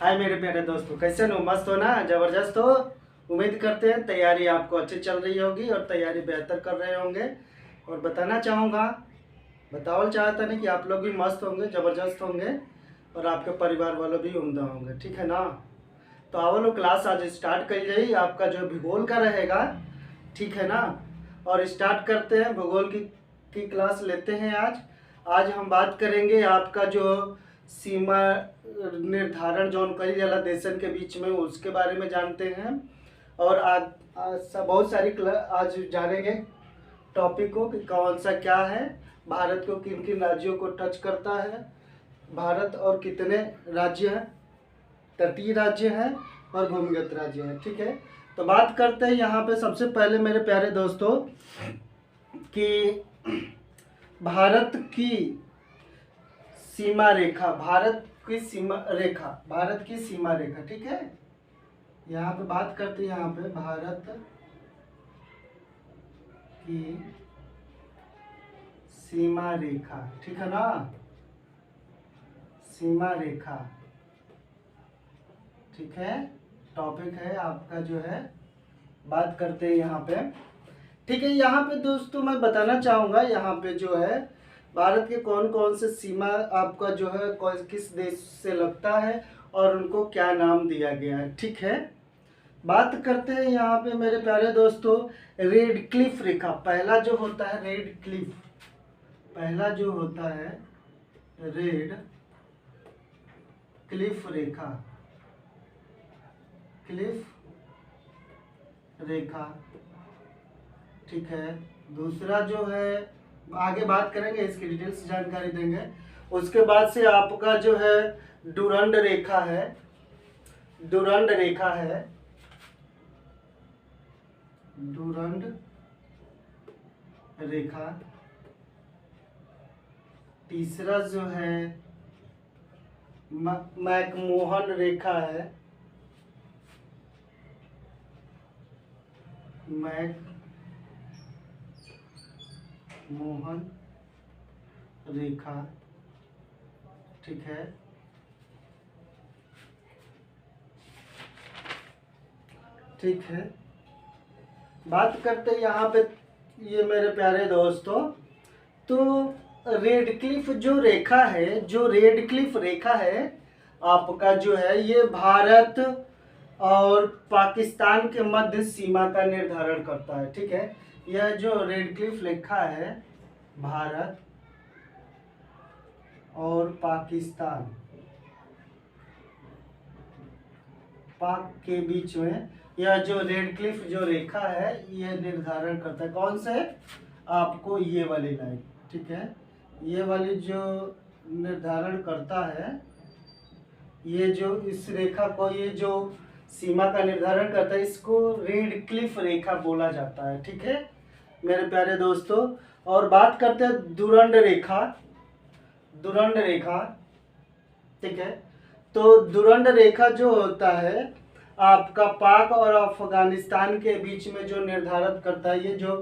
हाय मेरे प्यारे दोस्तों, कैसे हो? मस्त हो ना? जबरदस्त हो? उम्मीद करते हैं तैयारी आपको अच्छी चल रही होगी और तैयारी बेहतर कर रहे होंगे। और बताना चाहूँगा, बतावल चाहता नहीं कि आप लोग भी मस्त होंगे, ज़बरदस्त होंगे और आपके परिवार वालों भी उम्दा होंगे। ठीक है ना? तो आओ लोग, क्लास आज स्टार्ट कर गई। आपका जो भूगोल का रहेगा, ठीक है ना? और स्टार्ट करते हैं भूगोल की क्लास लेते हैं। आज हम बात करेंगे आपका जो सीमा निर्धारण जौन कई जाला देशन के बीच में, उसके बारे में जानते हैं। और आज बहुत सारी आज जानेंगे टॉपिक को कि कौन सा क्या है, भारत को किन किन राज्यों को टच करता है, भारत और कितने राज्य हैं, तटीय राज्य हैं और भूमिगत राज्य हैं। ठीक है, तो बात करते हैं यहाँ पे सबसे पहले मेरे प्यारे दोस्तों कि भारत की सीमा रेखा, भारत की सीमा रेखा। ठीक है, यहाँ पे बात करते हैं यहाँ पे भारत की सीमा रेखा। ठीक है ना? सीमा रेखा, ठीक है, टॉपिक है आपका जो है, बात करते हैं यहाँ पे। ठीक है, यहाँ पे दोस्तों मैं बताना चाहूँगा यहाँ पे जो है भारत के कौन कौन से सीमा आपका जो है किस देश से लगता है और उनको क्या नाम दिया गया है। ठीक है, बात करते हैं यहाँ पे मेरे प्यारे दोस्तों रेड क्लिफ रेखा। पहला जो होता है रेड क्लिफ, पहला जो होता है रेड क्लिफ रेखा, क्लिफ रेखा। ठीक है, दूसरा जो है आगे बात करेंगे, इसकी डिटेल्स जानकारी देंगे। उसके बाद से आपका जो है डुरंड रेखा है, डुरंड रेखा है, डुरंड रेखा। तीसरा जो है मैकमोहन रेखा है, मैकमोहन रेखा। ठीक है, ठीक है, बात करते हैं यहाँ पे ये मेरे प्यारे दोस्तों, तो रेड क्लिफ जो रेखा है, जो रेड क्लिफ रेखा है आपका जो है, ये भारत और पाकिस्तान के मध्य सीमा का निर्धारण करता है। ठीक है, यह जो रेड क्लिफ रेखा है भारत और पाकिस्तान, पाक के बीच में यह जो रेड क्लिफ जो रेखा है यह निर्धारण करता है कौन से, आपको ये वाली लाइन। ठीक है, ये वाली जो निर्धारण करता है, ये जो इस रेखा को, ये जो सीमा का निर्धारण करता है, इसको रेड क्लिफ रेखा बोला जाता है। ठीक है मेरे प्यारे दोस्तों, और बात करते हैं डुरंड रेखा, डुरंड रेखा। ठीक है, तो डुरंड रेखा जो होता है आपका पाक और अफगानिस्तान के बीच में जो निर्धारित करता है, ये जो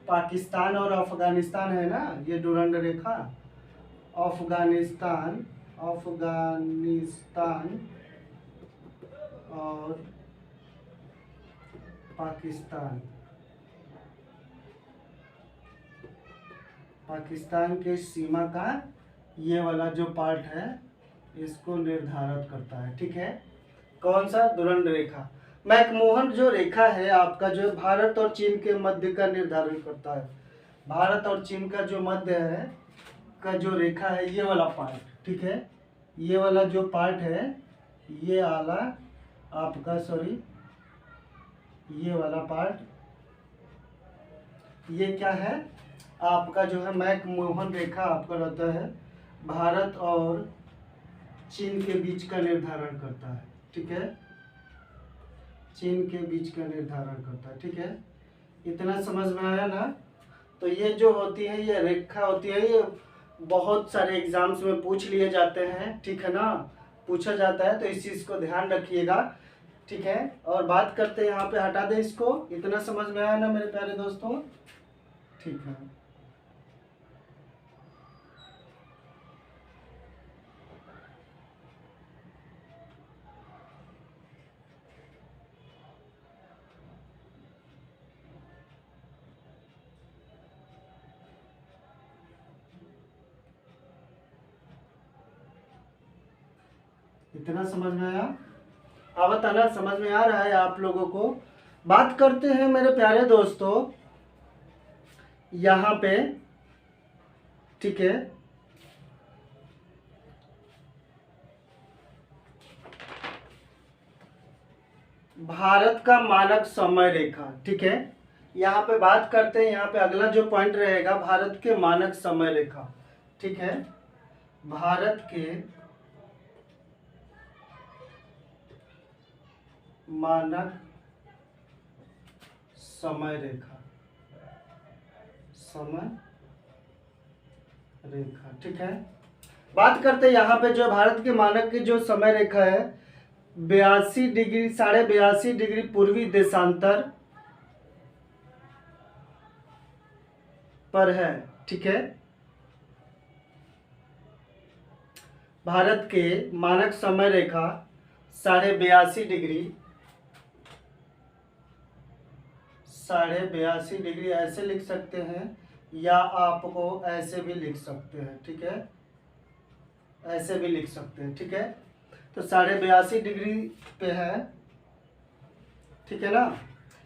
पाकिस्तान और अफगानिस्तान है ना, ये डुरंड रेखा, अफगानिस्तान, अफगानिस्तान और पाकिस्तान, पाकिस्तान के सीमा का ये वाला जो पार्ट है इसको निर्धारित करता है। ठीक है, कौन सा? डुरंड रेखा। मैकमोहन जो रेखा है आपका जो भारत और चीन के मध्य का निर्धारण करता है, भारत और चीन का जो मध्य है का जो रेखा है, ये वाला पार्ट। ठीक है, ये वाला जो पार्ट है, ये आला आपका, सॉरी, ये वाला पार्ट, ये क्या है आपका जो है मैकमोहन रेखा आपका रहता है, भारत और चीन के बीच का निर्धारण करता है। ठीक है, चीन के बीच का निर्धारण करता है। ठीक है, इतना समझ में आया ना? तो ये जो होती है, ये रेखा होती है, ये बहुत सारे एग्जाम्स में पूछ लिए जाते हैं। ठीक है ना, पूछा जाता है, तो इस चीज़ को ध्यान रखिएगा। ठीक है, और बात करते हैं यहाँ पे, हटा दें इसको। इतना समझ में आया ना मेरे प्यारे दोस्तों? ठीक है, इतना समझ में आया? आवत आना समझ में आ रहा है आप लोगों को? बात करते हैं मेरे प्यारे दोस्तों यहाँ पे, ठीक है, भारत का मानक समय रेखा, ठीक है, यहाँ पे बात करते हैं। यहाँ पे अगला जो पॉइंट रहेगा भारत के मानक समय रेखा, ठीक है, भारत के मानक समय रेखा, समय रेखा, ठीक है। बात करते हैं यहाँ पे जो भारत के मानक की जो समय रेखा है 82 डिग्री 82.5 डिग्री पूर्वी देशांतर पर है, ठीक है। भारत के मानक समय रेखा 82.5 डिग्री 82.5 डिग्री ऐसे लिख सकते हैं या आपको ऐसे भी लिख सकते हैं, ठीक है, ऐसे भी लिख सकते हैं, ठीक है। तो 82.5 डिग्री पे है, ठीक है ना,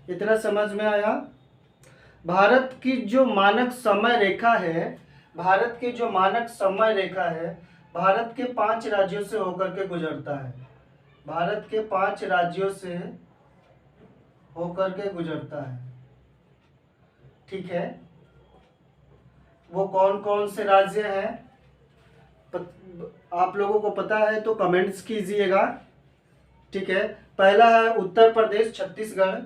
इतना समझ में आया। भारत की जो मानक समय रेखा है, भारत की जो मानक समय रेखा है भारत के 5 राज्यों से होकर के गुजरता है, भारत के 5 राज्यों से होकर के गुजरता है, ठीक है। वो कौन कौन से राज्य हैं आप लोगों को पता है तो कमेंट्स कीजिएगा, ठीक है। पहला है उत्तर प्रदेश, छत्तीसगढ़,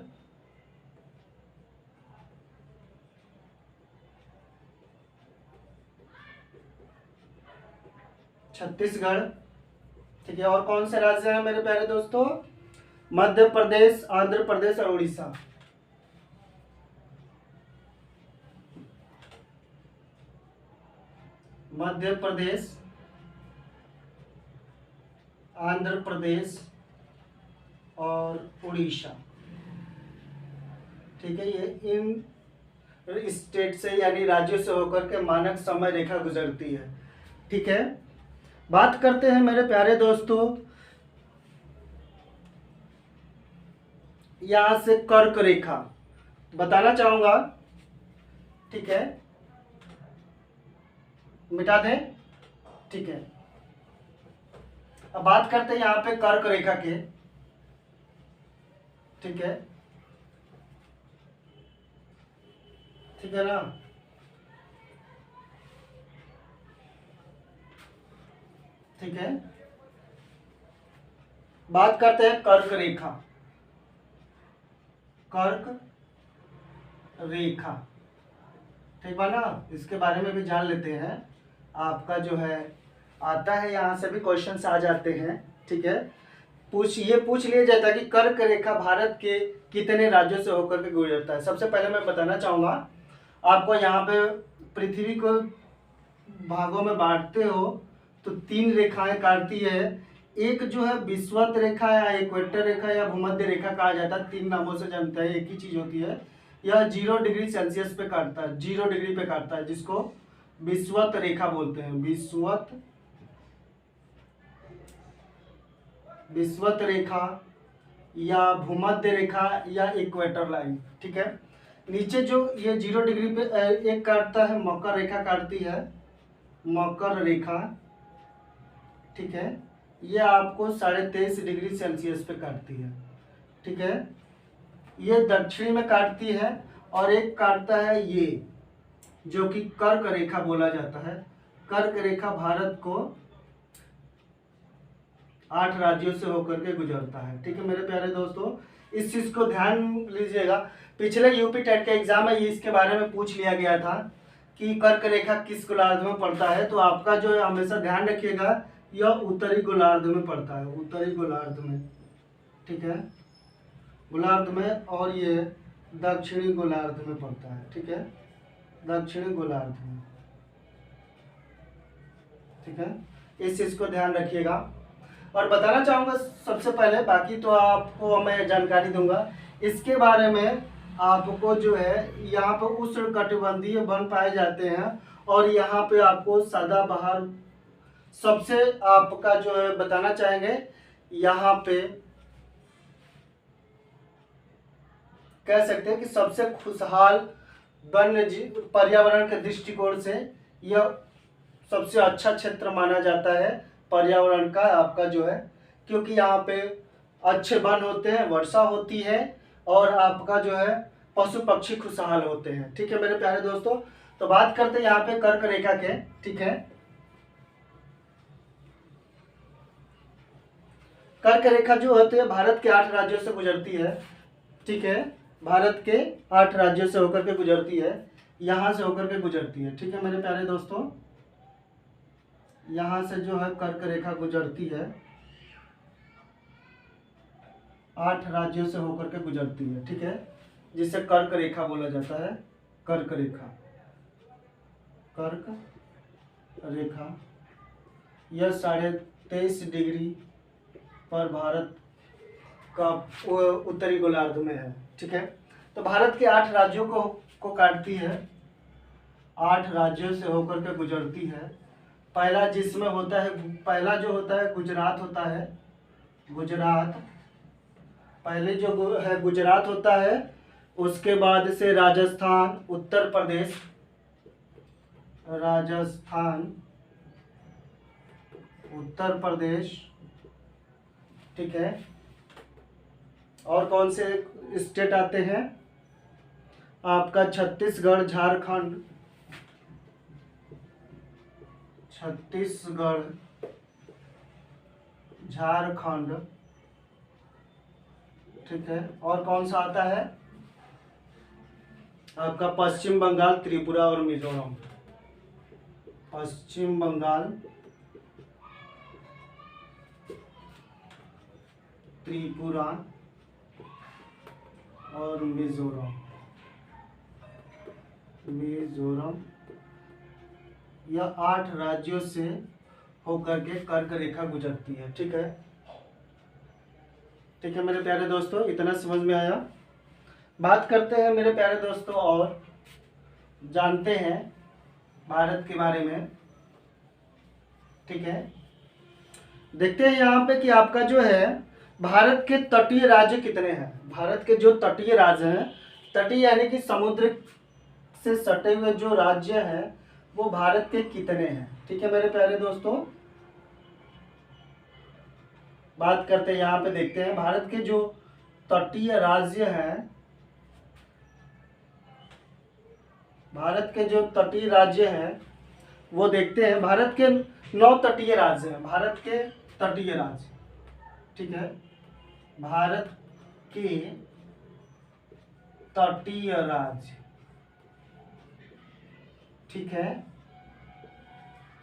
छत्तीसगढ़, ठीक है। और कौन से राज्य हैं मेरे प्यारे दोस्तों? मध्य प्रदेश, आंध्र प्रदेश और उड़ीसा। मध्य प्रदेश, आंध्र प्रदेश और उड़ीसा, ठीक है। ये इन स्टेट से यानी राज्यों से होकर के मानक समय रेखा गुजरती है, ठीक है। बात करते हैं मेरे प्यारे दोस्तों यहां से कर्क रेखा बताना चाहूंगा, ठीक है, मिटा दें, ठीक है। अब बात करते हैं यहाँ पे कर्क रेखा के, ठीक है, ठीक है ना। ठीक है, बात करते हैं कर्क रेखा, कर्क रेखा, ठीक है ना। इसके बारे में भी जान लेते हैं, आपका जो है आता है, यहाँ से भी क्वेश्चंस आ जाते हैं, ठीक है। पूछ लिया जाता है कि कर्क रेखा भारत के कितने राज्यों से होकर के गुजरता है। सबसे पहले मैं बताना चाहूंगा आपको, यहाँ पे पृथ्वी को भागों में बांटते हो तो 3 रेखाएं काटती है। एक जो है विषुवत रेखा या इक्वेटर रेखा या भूमध्य रेखा कहा जाता है, 3 नामों से जानते हैं, एक ही चीज होती है। यह 0 डिग्री सेल्सियस पे काटता है, 0 डिग्री पे काटता है, जिसको विषुवत रेखा बोलते हैं, विषुवत रेखा या भूमध्य रेखा या इक्वेटर लाइन, ठीक है। नीचे जो ये 0 डिग्री पे एक काटता है, मकर रेखा काटती है, मकर रेखा, ठीक है। ये आपको 23.5 डिग्री सेल्सियस पे काटती है, ठीक है। ये दक्षिणी में काटती है, और एक काटता है ये जो कि कर्क रेखा बोला जाता है। कर्क रेखा भारत को 8 राज्यों से होकर के गुजरता है, ठीक है मेरे प्यारे दोस्तों। इस चीज को ध्यान लीजिएगा, पिछले यूपी टेट का एग्जाम है, ये इसके बारे में पूछ लिया गया था कि कर्क रेखा किस गोलार्ध में पड़ता है। तो आपका जो है हमेशा ध्यान रखिएगा, यह उत्तरी गोलार्ध में पड़ता है, उत्तरी गोलार्ध में, ठीक है, गोलार्ध में, और ये दक्षिणी गोलार्ध में पड़ता है, ठीक है, दक्षिणी गोलार्ध में, ठीक है। इस चीज को ध्यान रखिएगा। और बताना चाहूंगा सबसे पहले, बाकी तो आपको मैं जानकारी दूंगा इसके बारे में, आपको जो है यहाँ पर उष्णकटिबंधीय वन पाए जाते हैं, और यहाँ पे आपको सदाबहार सबसे आपका जो है बताना चाहेंगे, यहाँ पे कह सकते हैं कि सबसे खुशहाल वन्य जीव पर्यावरण के दृष्टिकोण से यह सबसे अच्छा क्षेत्र माना जाता है पर्यावरण का आपका जो है, क्योंकि यहाँ पे अच्छे वन होते हैं, वर्षा होती है और आपका जो है पशु पक्षी खुशहाल होते हैं। ठीक है मेरे प्यारे दोस्तों, तो बात करते हैं यहाँ पे कर्क रेखा के। ठीक है, कर्क रेखा जो होती है भारत के 8 राज्यों से गुजरती है। ठीक है, भारत के 8 राज्यों से होकर के गुजरती है, यहाँ से होकर के गुजरती है। ठीक है मेरे प्यारे दोस्तों, यहाँ से जो है कर्क रेखा गुजरती है, 8 राज्यों से होकर के गुजरती है। ठीक है, जिसे कर्क रेखा बोला जाता है, कर्क रेखा, कर्क रेखा। यह 23.5 डिग्री पर भारत का उत्तरी गोलार्ध में है। ठीक है, तो भारत के 8 राज्यों को काटती है, 8 राज्यों से होकर के गुजरती है। पहला जिसमें होता है, पहला जो होता है गुजरात होता है, गुजरात पहले जो है गुजरात होता है, उसके बाद से राजस्थान, उत्तर प्रदेश, राजस्थान, उत्तर प्रदेश। ठीक है, और कौन से स्टेट आते हैं आपका, छत्तीसगढ़, झारखंड, छत्तीसगढ़, झारखंड। ठीक है, और कौन सा आता है आपका, पश्चिम बंगाल, त्रिपुरा और मिजोरम। पश्चिम बंगाल, त्रिपुरा और मिजोरम, मिजोरम। यह 8 राज्यों से होकर के कर्क रेखा गुजरती है। ठीक है, ठीक है मेरे प्यारे दोस्तों, इतना समझ में आया। बात करते हैं मेरे प्यारे दोस्तों और जानते हैं भारत के बारे में। ठीक है, देखते हैं यहाँ पे कि आपका जो है भारत के तटीय राज्य कितने हैं। भारत के जो तटीय राज्य हैं, तटीय यानी कि समुद्र से सटे हुए जो राज्य हैं वो भारत के कितने हैं। ठीक है मेरे प्यारे दोस्तों, बात करते हैं यहाँ पे, देखते हैं भारत के जो तटीय राज्य हैं, भारत के जो तटीय राज्य हैं वो देखते हैं। भारत के 9 तटीय राज्य हैं, भारत के तटीय राज्य। ठीक है, भारत के तटीय राज्य। ठीक है,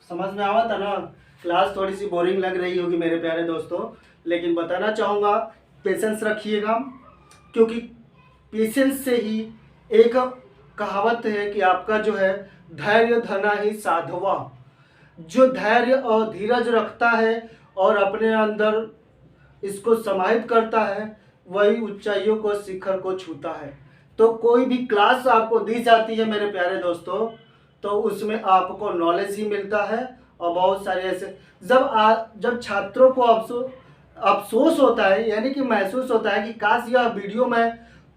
समझ में आवा था ना। क्लास थोड़ी सी बोरिंग लग रही होगी मेरे प्यारे दोस्तों, लेकिन बताना चाहूँगा पेशेंस रखिएगा, क्योंकि पेशेंस से ही एक कहावत है कि आपका जो है धैर्य धना ही साधवा। जो धैर्य और धीरज रखता है और अपने अंदर इसको समाहित करता है, वही ऊंचाइयों को, शिखर को छूता है। तो कोई भी क्लास आपको दी जाती है मेरे प्यारे दोस्तों, तो उसमें आपको नॉलेज ही मिलता है। और बहुत सारे ऐसे जब छात्रों को अफसोस होता है, यानी कि महसूस होता है कि काश यह वीडियो मैं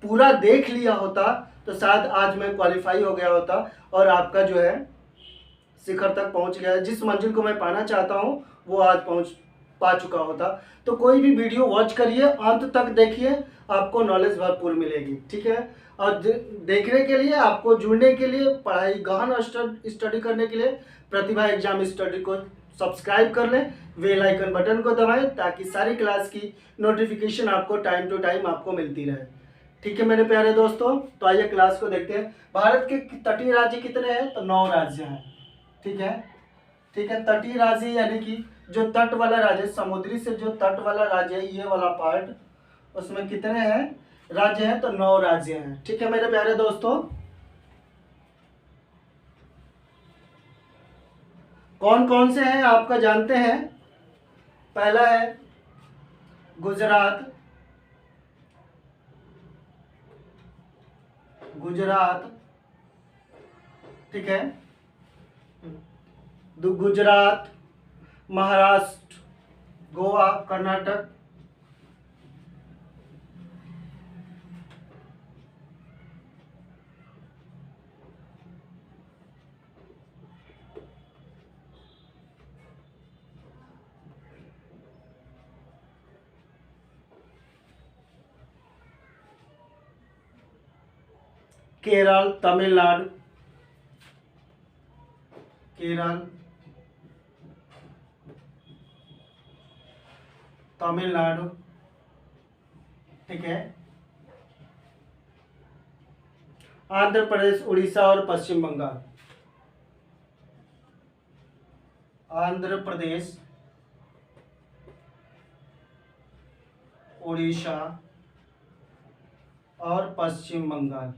पूरा देख लिया होता तो शायद आज मैं क्वालिफाई हो गया होता और आपका जो है शिखर तक पहुंच गया, जिस मंजिल को मैं पाना चाहता हूं वो आज पा चुका होता। तो कोई भी वीडियो वॉच करिए, अंत तक देखिए, आपको नॉलेज भरपूर मिलेगी। ठीक है, और देखने के लिए, आपको जुड़ने के लिए, पढ़ाई गहन स्टडी करने के लिए प्रतिभा एग्जाम स्टडी को सब्सक्राइब कर लें, बेल आइकन बटन को दबाएं, ताकि सारी क्लास की नोटिफिकेशन आपको टाइम टू टाइम आपको मिलती रहे। ठीक है मेरे प्यारे दोस्तों, तो आइए क्लास को देखते हैं। भारत के तटीय राज्य कितने हैं, तो 9 राज्य हैं। ठीक है, ठीक है, तटीय राज्य यानी कि जो तट वाला राज्य, समुद्री से जो तट वाला राज्य है, ये वाला पार्ट, उसमें कितने हैं राज्य हैं, तो 9 राज्य हैं। ठीक है मेरे प्यारे दोस्तों, कौन कौन से हैं आपका जानते हैं। पहला है गुजरात, गुजरात। ठीक है, गुजरात, महाराष्ट्र, गोवा, कर्नाटक, केरल, तमिलनाडु, केरल, तमिलनाडु, ठीक है, आंध्र प्रदेश, उड़ीसा और पश्चिम बंगाल। आंध्र प्रदेश, उड़ीसा और पश्चिम बंगाल।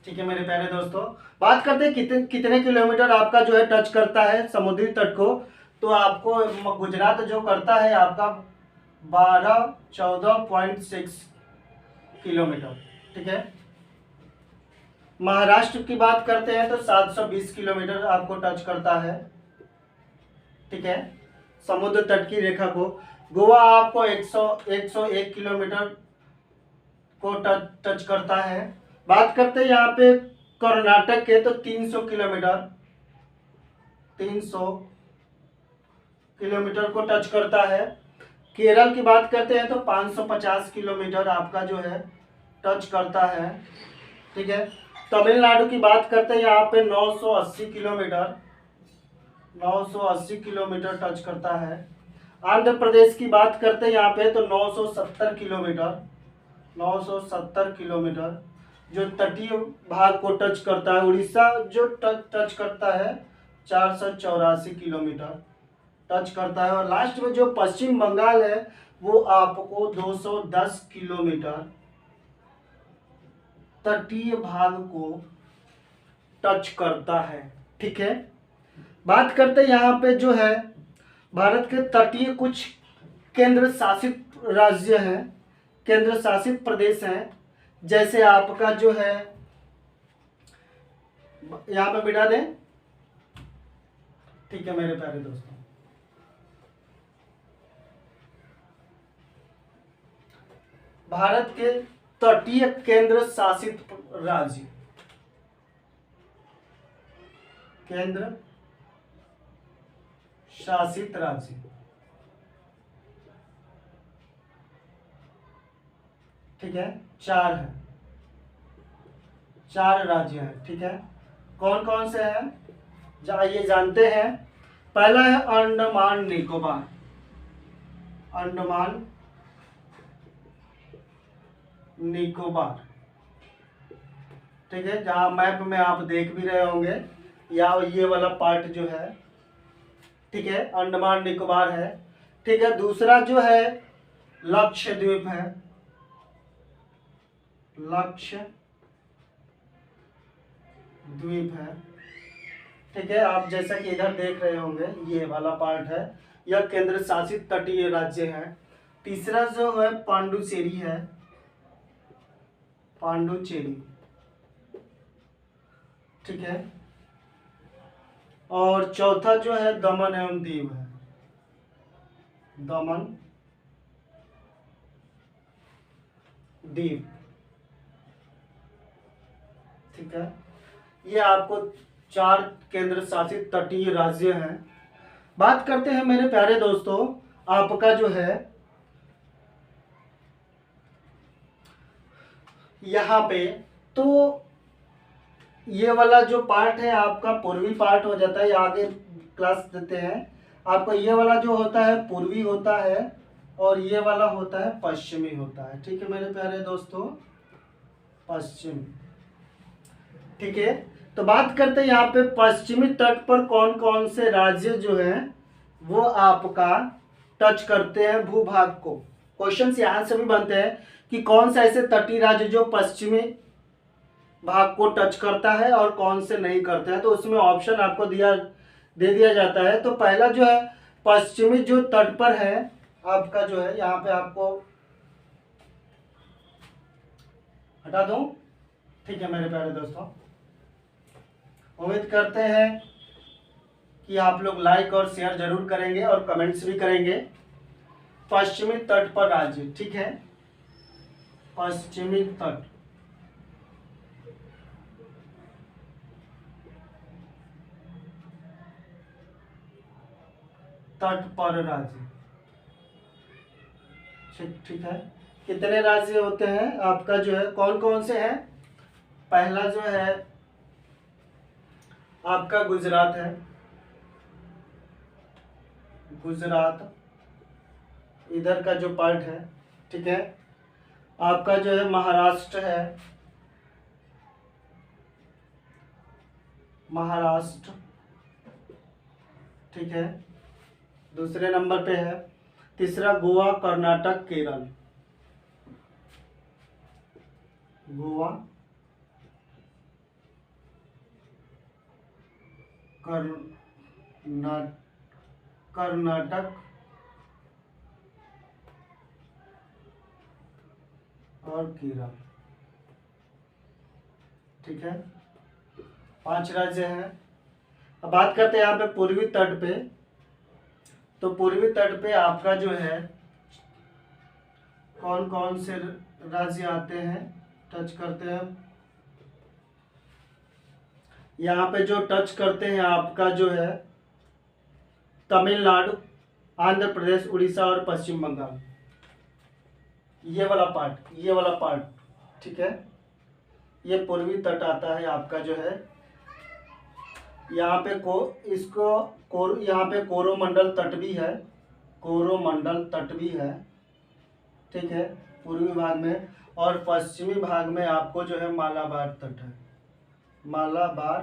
ठीक है मेरे प्यारे दोस्तों, बात करते हैं कितने किलोमीटर आपका जो है टच करता है समुद्री तट को। तो आपको गुजरात जो करता है आपका 14.6 किलोमीटर, ठीक है। महाराष्ट्र की बात करते हैं तो 720 किलोमीटर आपको टच करता है, ठीक है, समुद्र तट की रेखा को। गोवा आपको 101 किलोमीटर को टच करता है। बात करते हैं यहाँ पे कर्नाटक के, तो 300 किलोमीटर, 300 किलोमीटर को टच करता है। केरल की बात करते हैं तो 550 किलोमीटर आपका जो है टच करता है, ठीक है। तमिलनाडु की बात करते हैं यहाँ पे 980 किलोमीटर, 980 किलोमीटर टच करता है। आंध्र प्रदेश की बात करते हैं यहाँ पे तो 970 किलोमीटर, 970 किलोमीटर जो तटीय भाग को टच करता है। उड़ीसा जो टच करता है 484 किलोमीटर टच करता है। और लास्ट में जो पश्चिम बंगाल है वो आपको 210 किलोमीटर तटीय भाग को टच करता है, ठीक है। बात करते हैं यहाँ पे जो है भारत के तटीय कुछ केंद्र शासित राज्य हैं, केंद्र शासित प्रदेश हैं, जैसे आपका जो है यहाँ पे मिटा दें, ठीक है मेरे प्यारे दोस्तों। भारत के तटीय केंद्र शासित राज्य, केंद्र शासित राज्य, ठीक है, 4 है, 4 राज्य हैं, ठीक है। कौन कौन से हैं ये जानते हैं। पहला है अंडमान निकोबार, अंडमान निकोबार, ठीक है, जहां मैप में आप देख भी रहे होंगे या ये वाला पार्ट जो है, ठीक है, अंडमान निकोबार है, ठीक है। दूसरा जो है लक्षद्वीप है, लक्षद्वीप है, ठीक है। आप जैसा कि इधर देख रहे होंगे ये वाला पार्ट है, यह केंद्र शासित तटीय राज्य है। तीसरा जो है पांडुचेरी है, पांडुचेरी, ठीक है। और चौथा जो है दमन एवं दीव है, दमन दीव, ठीक है। ये आपको 4 केंद्र शासित तटीय राज्य हैं। बात करते हैं मेरे प्यारे दोस्तों आपका जो है यहाँ पे, तो ये वाला जो पार्ट है आपका पूर्वी पार्ट हो जाता है, आगे क्लास देते हैं आपको। ये वाला जो होता है पूर्वी होता है और ये वाला होता है पश्चिमी होता है, ठीक है मेरे प्यारे दोस्तों, पश्चिम, ठीक है। तो बात करते हैं यहाँ पे पश्चिमी तट पर कौन कौन से राज्य जो हैं वो आपका टच करते हैं भूभाग को। क्वेश्चंस यहाँ से भी बनते हैं कि कौन सा ऐसे तटीय राज्य जो पश्चिमी भाग को टच करता है और कौन से नहीं करते हैं, तो उसमें ऑप्शन आपको दे दिया जाता है। तो पहला जो है पश्चिमी जो तट पर है आपका जो है, यहाँ पे आपको हटा दूं, ठीक है मेरे प्यारे दोस्तों, उम्मीद करते हैं कि आप लोग लाइक और शेयर जरूर करेंगे और कमेंट्स भी करेंगे। पश्चिमी तट पर राज्य, ठीक है, पश्चिमी तट, तट पर राज्य, ठीक है। कितने राज्य होते हैं आपका जो है, कौन कौन से हैं? पहला जो है आपका गुजरात है, गुजरात इधर का जो पार्ट है, ठीक है। आपका जो है महाराष्ट्र है, महाराष्ट्र, ठीक है, दूसरे नंबर पे है। तीसरा गोवा, कर्नाटक, केरल, गोवा, कर्नाटक और केरल, ठीक है, 5 राज्य हैं। अब बात करते हैं यहाँ पे पूर्वी तट पे। तो पूर्वी तट पे आपका जो है कौन कौन से राज्य आते हैं, टच करते हैं। यहाँ पे जो टच करते हैं आपका जो है तमिलनाडु, आंध्र प्रदेश, उड़ीसा और पश्चिम बंगाल, ये वाला पार्ट, ठीक है, ये पूर्वी तट आता है आपका जो है। यहाँ पे यहाँ पे कोरोमंडल तट भी है, कोरोमंडल तट भी है, ठीक है, पूर्वी भाग में। और पश्चिमी भाग में आपको जो है मालाबार तट है, मालाबार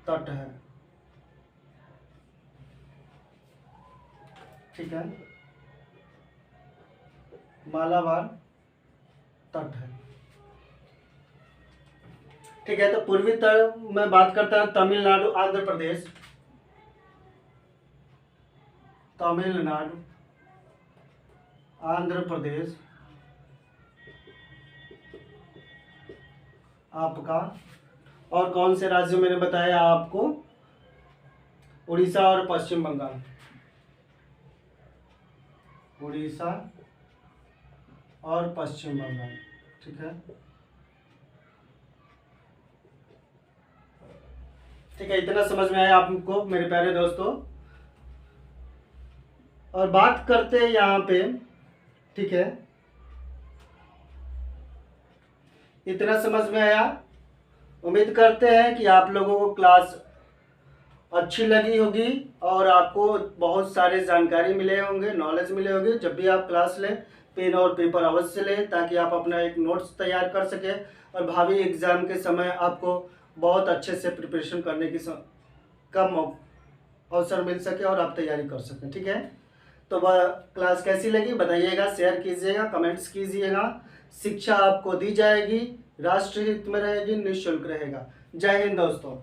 तट है, ठीक है, मालाबार तट है, ठीक है। तो पूर्वी तट में बात करता है तमिलनाडु, आंध्र प्रदेश, तमिलनाडु, आंध्र प्रदेश आपका, और कौन से राज्य मैंने बताया आपको, उड़ीसा और पश्चिम बंगाल, उड़ीसा और पश्चिम बंगाल, ठीक है, ठीक है। इतना समझ में आया आपको मेरे प्यारे दोस्तों। और बात करते हैं यहाँ पे, ठीक है, इतना समझ में आया। उम्मीद करते हैं कि आप लोगों को क्लास अच्छी लगी होगी और आपको बहुत सारे जानकारी मिले होंगे, नॉलेज मिले होंगे। जब भी आप क्लास लें पेन और पेपर अवश्य लें, ताकि आप अपना एक नोट्स तैयार कर सकें और भावी एग्जाम के समय आपको बहुत अच्छे से प्रिपरेशन करने की कम अवसर मिल सके और आप तैयारी कर सकें, ठीक है। तो वह क्लास कैसी लगी बताइएगा, शेयर कीजिएगा, कमेंट्स कीजिएगा। शिक्षा आपको दी जाएगी, राष्ट्र हित में रहेगी, निःशुल्क रहेगा। जय हिंद दोस्तों।